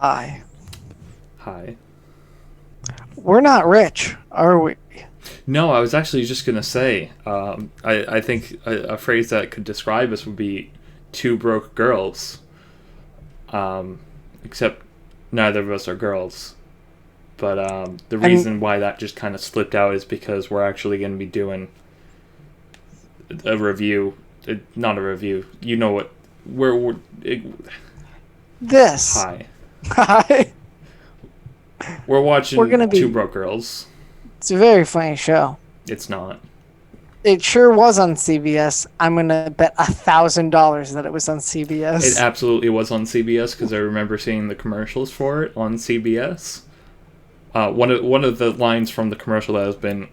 Hi. Hi. We're not rich, are we? No, I was actually just gonna say. I think a phrase that could describe us would be two broke girls. Except neither of us are girls. But the And reason why that just kind of slipped out is because we're actually going to be doing a review. Not a review. You know what? We're this. hi. Hi. We're We're watching gonna Two be. Broke Girls. It's a very funny show. It's not. It sure was on CBS. I'm gonna bet $1,000 that it was on It CBS. absolutely was on CBS because I remember seeing the commercials for it on CBS. One of the lines from the commercial that has been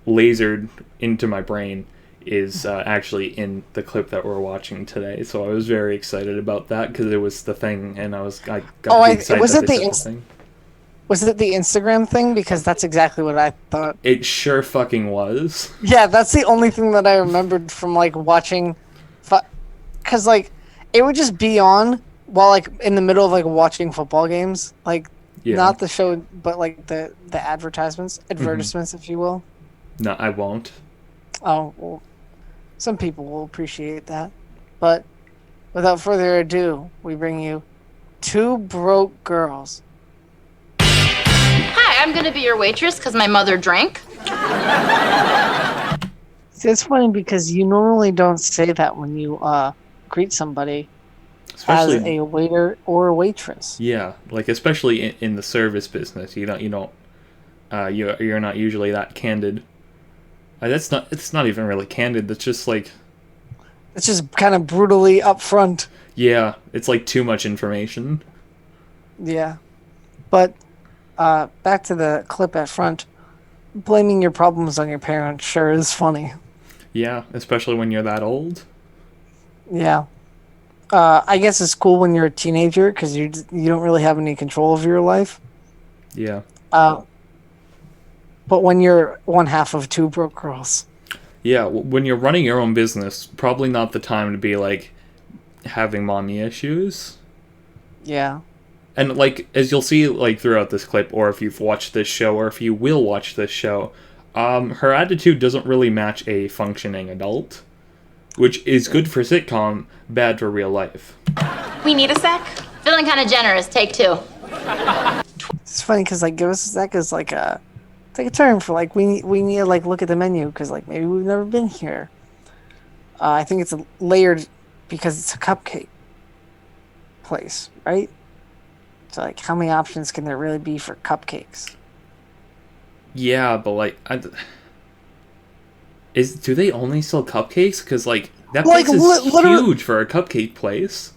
lasered into my brain is actually in the clip that we're watching today. So I was very excited about that because it was the thing, and I got Oh, to be I excited was that it they said the thing. was it the Instagram thing? Because that's exactly what I thought. It sure fucking was. Yeah, that's the only thing that I remembered from like watching, because like it would just be on while like in the middle of like watching football games, like Yeah. not the show, but like the advertisements, if you will. No, I won't. Oh, well, some people will appreciate that. But without further ado, we bring you Two Broke Girls. Hi, I'm gonna be your waitress because my mother drank. See, it's funny because you normally don't say that when you greet somebody as Especially, a waiter or a waitress. yeah, like especially in the service business, you don't you're not usually that candid. That's not. It's not even really candid. That's just like, It's just kind of brutally upfront. yeah, it's like too much information. Yeah. But back to the clip at front. Blaming your problems on your parents sure is funny. Yeah, especially when you're that old. Yeah. I guess it's cool when you're a teenager because you don't really have any control of your life. Yeah. Uh, but when you're one half of two broke girls, Yeah, when you're running your own business, probably not the time to be like having mommy issues. yeah, And like as you'll see like throughout this clip, or if you've watched this show, or if you will watch this show, her attitude doesn't really match a functioning adult, which is good for sitcom, bad for real life. We need a sec. Feeling kind of generous. Take two. it's funny because like give us a sec is like a it's like a term for like we need to like look at the menu because like maybe we've never been here. I think it's a layered because it's a cupcake place, right? So like, how many options can there really be for cupcakes? Yeah, but like, do they only sell cupcakes? Because like that Like place is literally, huge for a cupcake place.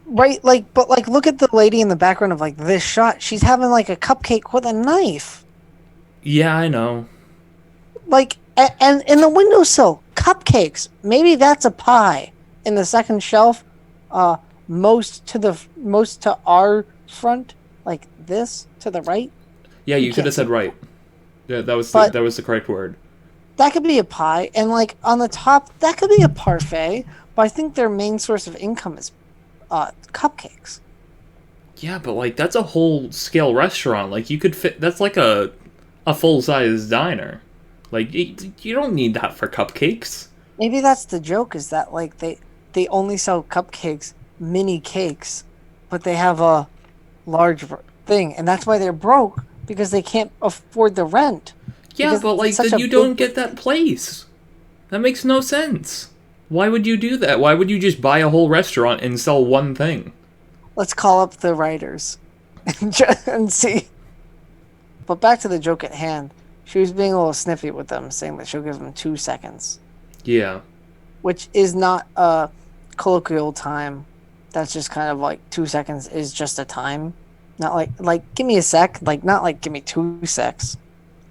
right? Like, but like, look at the lady in the background of like this shot. She's having like a cupcake with a knife. Yeah, I know. Like, and in the windowsill, cupcakes. Maybe that's a pie. In the second shelf, uh, most to our front, like this to the right. Yeah, You you could can't have said see, right. Yeah, but that was the correct word. that could be a pie, and like on the top, that could be a parfait. But I think their main source of income is cupcakes. Yeah, but like that's a whole scale restaurant. Like you could fit. That's like a full size diner. Like you don't need that for cupcakes. Maybe that's the joke is that like they only sell cupcakes, mini cakes, but they have a large thing, and that's why they're broke because they can't afford the rent Yeah, because but it's like such then a you big. don't get that place. That makes no sense. Why would you do that? Why would you just buy a whole restaurant and sell one thing? Let's call up the writers and see. But back to the joke at hand. She was being a little sniffy with them, saying that she'll give them 2 seconds, Yeah. which is not a colloquial time. That's just kind of like 2 seconds is just a time. Not like give me a sec, like not like give me 2 secs.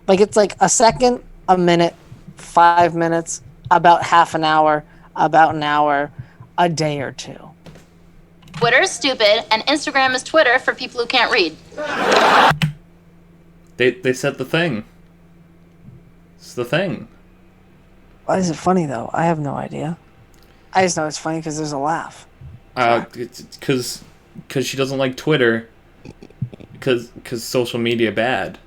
Like it's like a second, a minute, 5 minutes, about half an hour, about an hour, a day or two. Twitter is stupid, and Instagram is Twitter for people who can't read. They said the thing. It's the thing. Why is it funny though? I have no idea. I just know it's funny because there's a laugh track. Because because she doesn't like Twitter because social media bad,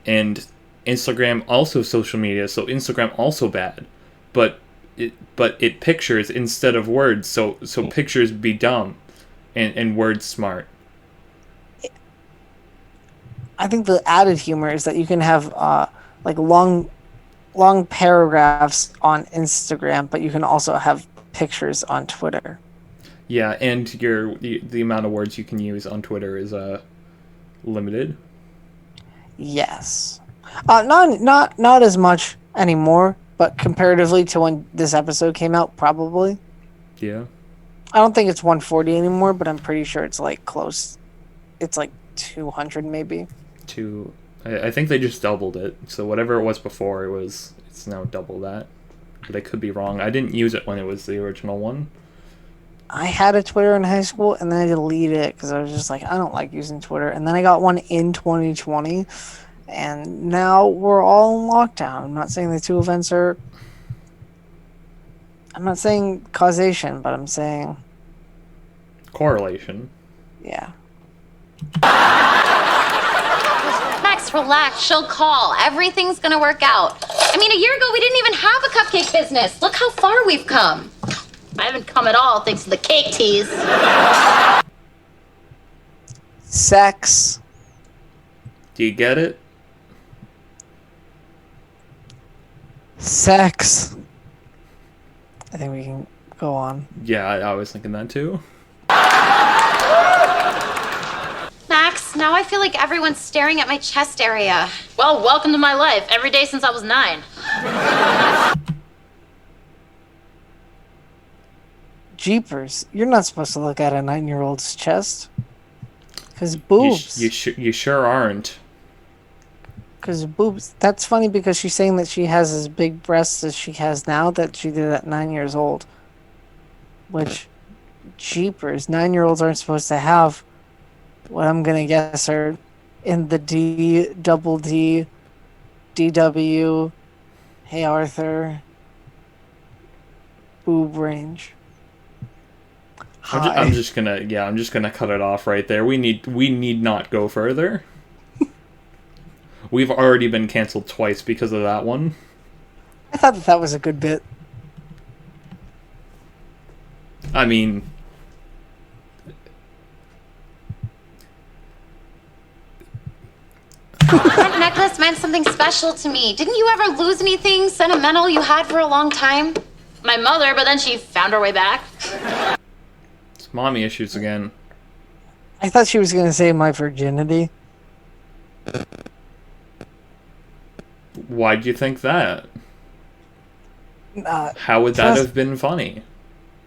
and Instagram also social media, so Instagram also bad, but it pictures instead of words, so pictures be dumb, and words smart. I think the added humor is that you can have like long paragraphs on Instagram, but you can also have pictures on Twitter. Yeah, and the amount of words you can use on Twitter is limited. Yes. Not as much anymore, but comparatively to when this episode came out, probably. Yeah. I don't think it's 140 anymore, but I'm pretty sure it's like close. It's like 200 maybe. I think they just doubled it. So whatever it was before, it's now double that. But I could be wrong. I didn't use it when it was the original one. I had a Twitter in high school, and then I deleted it because I was just like, I don't like using Twitter. And then I got one in 2020, and now we're all in lockdown. I'm not saying the two events are... I'm not saying causation, but I'm saying... Correlation. Yeah. Max, relax. She'll call. Everything's gonna work out. I mean, a year ago, we didn't even have a cupcake business. Look how far we've come. I haven't come at all thanks to the cake teas. Sex. Do you get it? Sex. I think we can go on. Yeah, I was thinking that too. Max, now I feel like everyone's staring at my chest area. Well, welcome to my life. Every day since I was 9. Jeepers. You're not supposed to look at a 9-year-old's chest. Because boobs. You sure aren't. Because boobs. That's funny because she's saying that she has as big breasts as she has now that she did at 9 years old. Which, jeepers, 9-year-olds aren't supposed to have what I'm going to guess are in the D, DW, Hey Arthur, boob range. I'm just gonna cut it off right there. We need not go further. We've already been canceled twice because of that one. I thought that was a good bit. I mean, That necklace meant something special to me. Didn't you ever lose anything sentimental you had for a long time? My mother, but then she found her way back. it's mommy issues again. I thought she was going to say my virginity. Why'd you think that? How would that Trust- have been funny?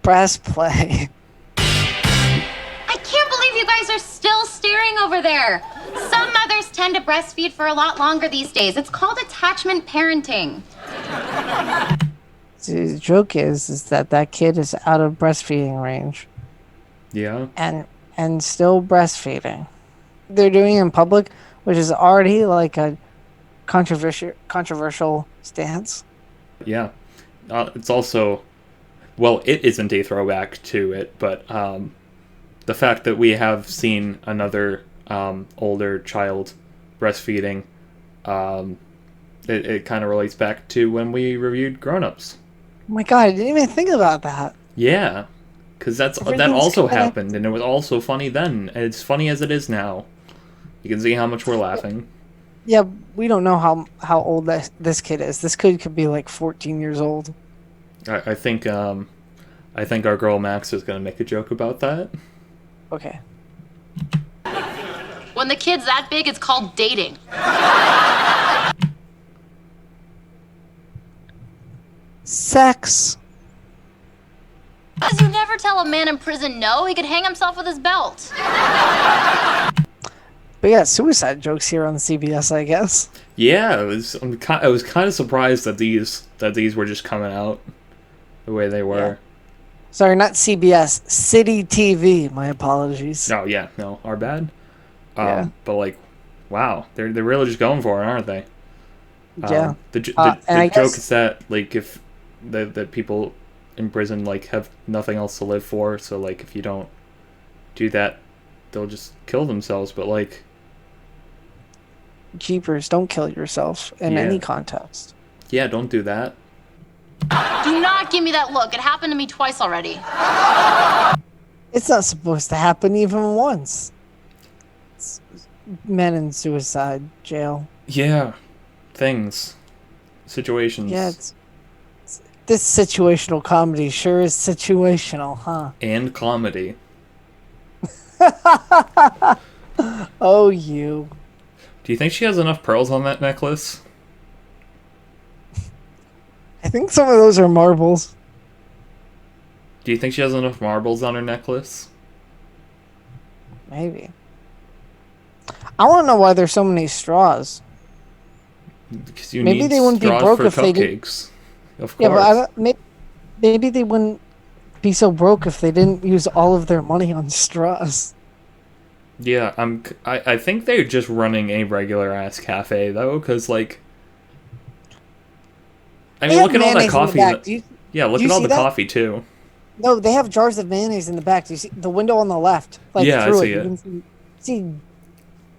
Brass play. I can't believe you guys are still staring over there. Some mothers tend to breastfeed for a lot longer these days. It's called attachment parenting. See, the joke is that kid is out of breastfeeding range Yeah. and still breastfeeding. They're doing it in public, which is already like a controversial stance. Yeah. It's also, well, it isn't a throwback to it, but the fact that we have seen another older child breastfeeding, it kind of relates back to when we reviewed Grown Ups. Oh my god, I didn't even think about that. Yeah, because that Everything's also connected. happened, and it was also funny then, and it's funny as it is now. You can see how much we're laughing. Yeah, we don't know how old this kid is. This kid could be like 14 years old. I think our girl Max is gonna make a joke about that. Okay. When the kid's that big, it's called dating. Sex. Because you never tell a man in prison no, he could hang himself with his belt. We got suicide jokes here on CBS, I guess. Yeah, I was kind of surprised that these were just coming out the way they were. Yeah. Sorry, not CBS. City TV. My apologies. Oh yeah, no, our bad. Yeah. But like, wow, they're really just going for it, aren't they? Yeah. The and I joke guess- is that like if that people in prison like have nothing else to live for, so like if you don't do that they'll just kill themselves. But like, Jeepers, don't kill yourself in any context. yeah, don't do that. Do not give me that look. It happened to me twice already. It's not supposed to happen even once. It's men in suicide jail. Yeah, things, situations. Yeah, this situational comedy sure is situational, huh? And comedy. Oh, you. Do you think she has enough pearls on that necklace? I think some of those are marbles. Do you think she has enough marbles on her necklace? Maybe. I want to know why there's so many straws. Because you Maybe need they wouldn't be straws broke for if they didn't. cupcakes. Of course. Yeah, but maybe they wouldn't be so broke if they didn't use all of their money on straws. Yeah, I think they're just running a regular ass cafe though, because like, I mean, look at all that coffee. Yeah, look at all the coffee too. No, they have jars of mayonnaise in the back. Do you see the window on the left? Like, yeah, through I see it. it. You can see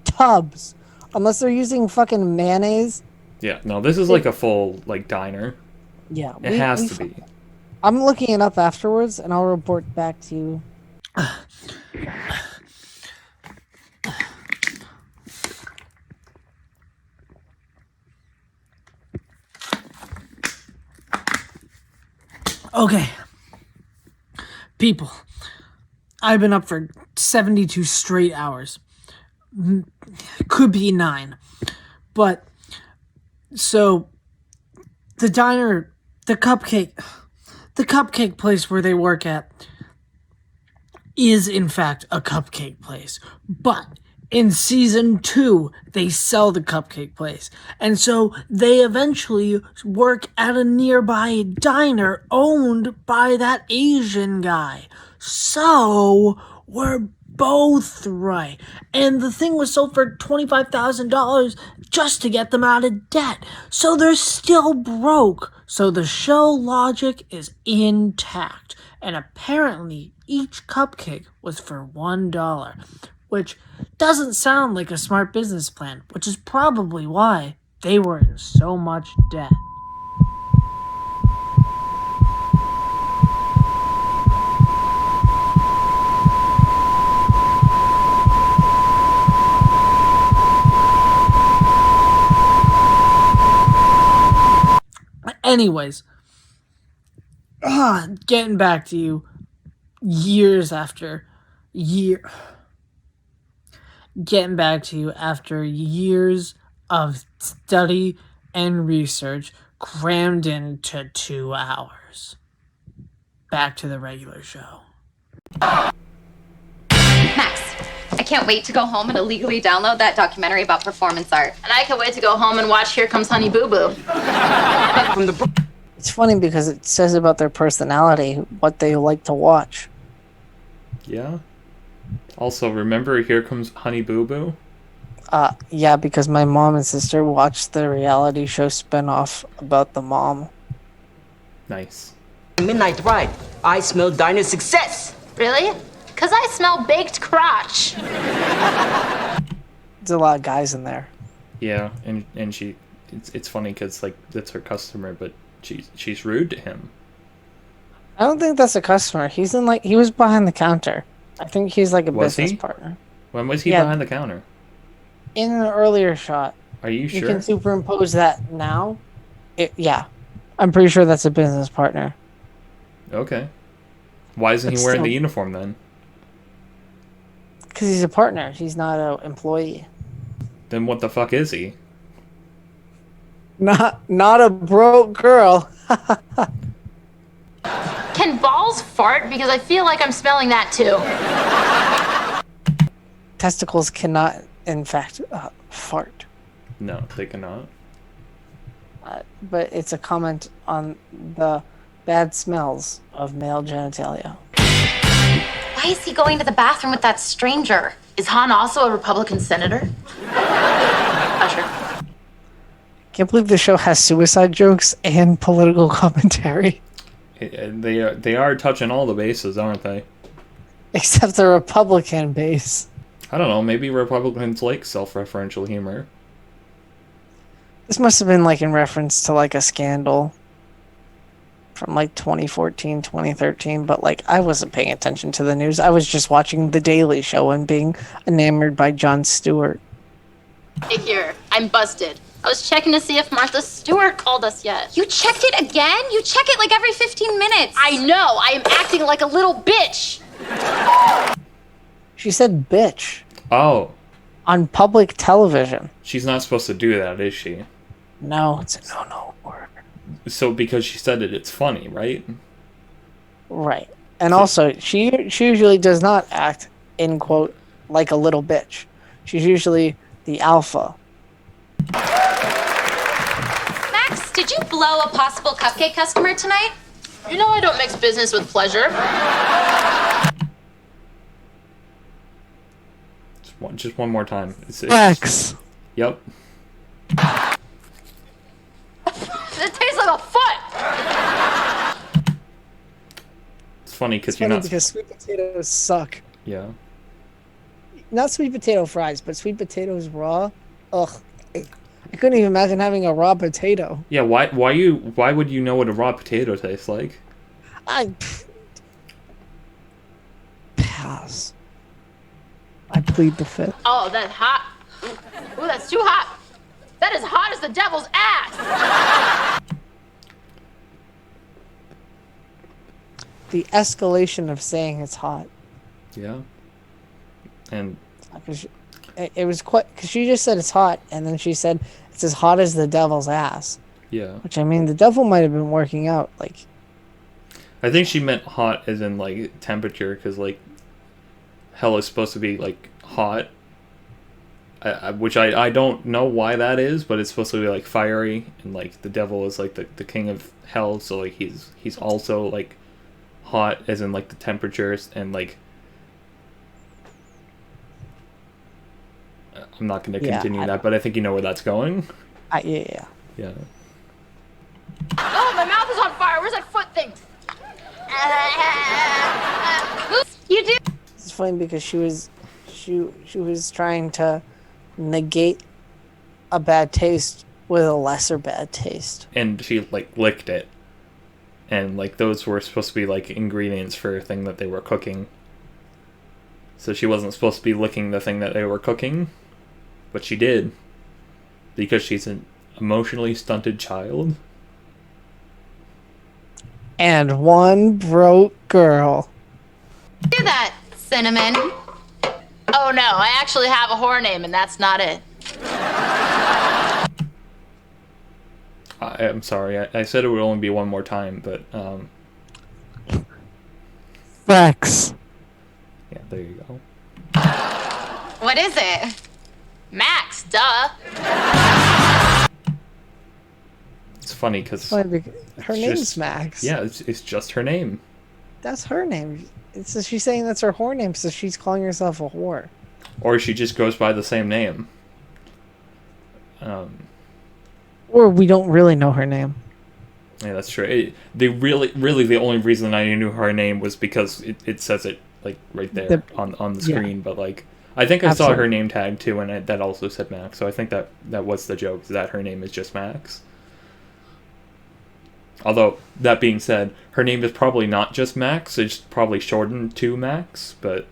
tubs. Unless they're using fucking mayonnaise. Yeah, no, this is like a full like diner. Yeah, it has to be. I'm looking it up afterwards, and I'll report back to you. Okay. People, I've been up for 72 straight hours. Could be 9. But, so, the cupcake place where they work at is, in fact, a cupcake place. But, in season 2, they sell the cupcake place. And so they eventually work at a nearby diner owned by that Asian guy. So we're both right. And the thing was sold for $25,000 just to get them out of debt. So they're still broke. So the show logic is intact. And apparently each cupcake was for $1. Which doesn't sound like a smart business plan, which is probably why they were in so much debt. Anyways, getting back to you, getting back to you after years of study and research crammed into 2 hours. Back to the regular show. Max, I can't wait to go home and illegally download that documentary about performance art. And I can't wait to go home and watch Here Comes Honey Boo Boo. It's funny because it says about their personality what they like to watch. Yeah. Also, remember Here Comes Honey Boo Boo? Yeah, because my mom and sister watched the reality show spinoff about the mom. Nice. Midnight Ride. I smell diner success. Really? Because I smell baked crotch. There's a lot of guys in there. Yeah, and she, it's funny because like that's her customer, but she's rude to him. I don't think that's a customer. He was behind the counter. I think he's like a business partner. When was he behind the counter? In an earlier shot. Are you sure? You can superimpose that now. Yeah. I'm pretty sure that's a business partner. Okay. Why isn't he wearing the uniform then? Because he's a partner. He's not an employee. Then what the fuck is he? Not a broke girl. Can balls fart? Because I feel like I'm smelling that too. Testicles cannot, in fact, fart. No, they cannot. But it's a comment on the bad smells of male genitalia. Why is he going to the bathroom with that stranger? Is Han also a Republican senator? Usher. Can't believe the show has suicide jokes and political commentary. They are touching all the bases, aren't they? Except the Republican base. I don't know, maybe Republicans like self-referential humor. This must have been like in reference to like a scandal from like 2014, 2013, but like I wasn't paying attention to the news. I was just watching The Daily Show and being enamored by Jon Stewart. Hey, here. I'm busted. I was checking to see if Martha Stewart called us yet. You checked it again? You check it like every 15 minutes. I know. I am acting like a little bitch. She said bitch Oh, on public television. she's not supposed to do that, is she? No, it's a no word. So because she said it, it's funny, right? Right. And also, she usually does not act, in quote, like a little bitch. She's usually the alpha. Max, did you blow a possible cupcake customer tonight? You know I don't mix business with pleasure. Just one more time. Max. Yep. It tastes like a foot. It's funny because It's you're funny not. because sweet potatoes suck. Yeah. Not sweet potato fries, but sweet potatoes raw. Ugh. I couldn't even imagine having a raw potato. Yeah. Why would you know what a raw potato tastes like? Pass. I plead the fifth. Oh, that's hot. Ooh, that's too hot. That is hot as the devil's ass. The escalation of saying it's hot. Yeah. And Because it was quite. Because she just said it's hot, and then she said it's as hot as the devil's ass. yeah, Which, I mean, the devil might have been working out. Like, I think she meant hot as in like temperature, because like hell is supposed to be like hot. Which I don't know why that is, but it's supposed to be like fiery, and like the devil is like the king of hell, so like he's also like hot as in like the temperatures, and like I'm not going to Yeah, continue that, but I think you know where that's going. yeah. Yeah. Oh, my mouth is on fire. Where's that foot thing? You do. It's funny because she was trying to negate a bad taste with a lesser bad taste. And she like licked it, and like those were supposed to be like ingredients for a thing that they were cooking, so she wasn't supposed to be licking the thing that they were cooking, but she did, because she's an emotionally stunted child. And one broke girl. Do that, Cinnamon. Oh no, I actually have a whore name, and that's not it. I'm sorry, I said it would only be one more time, but Rex. yeah, there you go. What is it? Max, duh. It's funny because Her It's name's just- Max. yeah, it's just her name. That's her name. She's saying that's her whore name, so she's calling herself a whore. Or she just goes by the same name. Or we don't really know her name. Yeah, that's true. The only reason I knew her name was because it says it like right there on the screen. But like, I think I saw her Absolutely. name tag too, and that also said Max. So I think that was the joke, is that her name is just Max. Although that being said, her name is probably not just Max. It's probably shortened to Max. But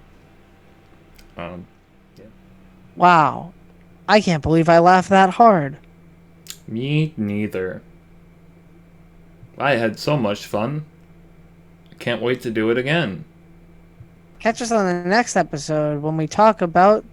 Wow. I can't believe I laughed that hard. me neither. I had so much fun. I can't wait to do it again. Catch us on the next episode when we talk about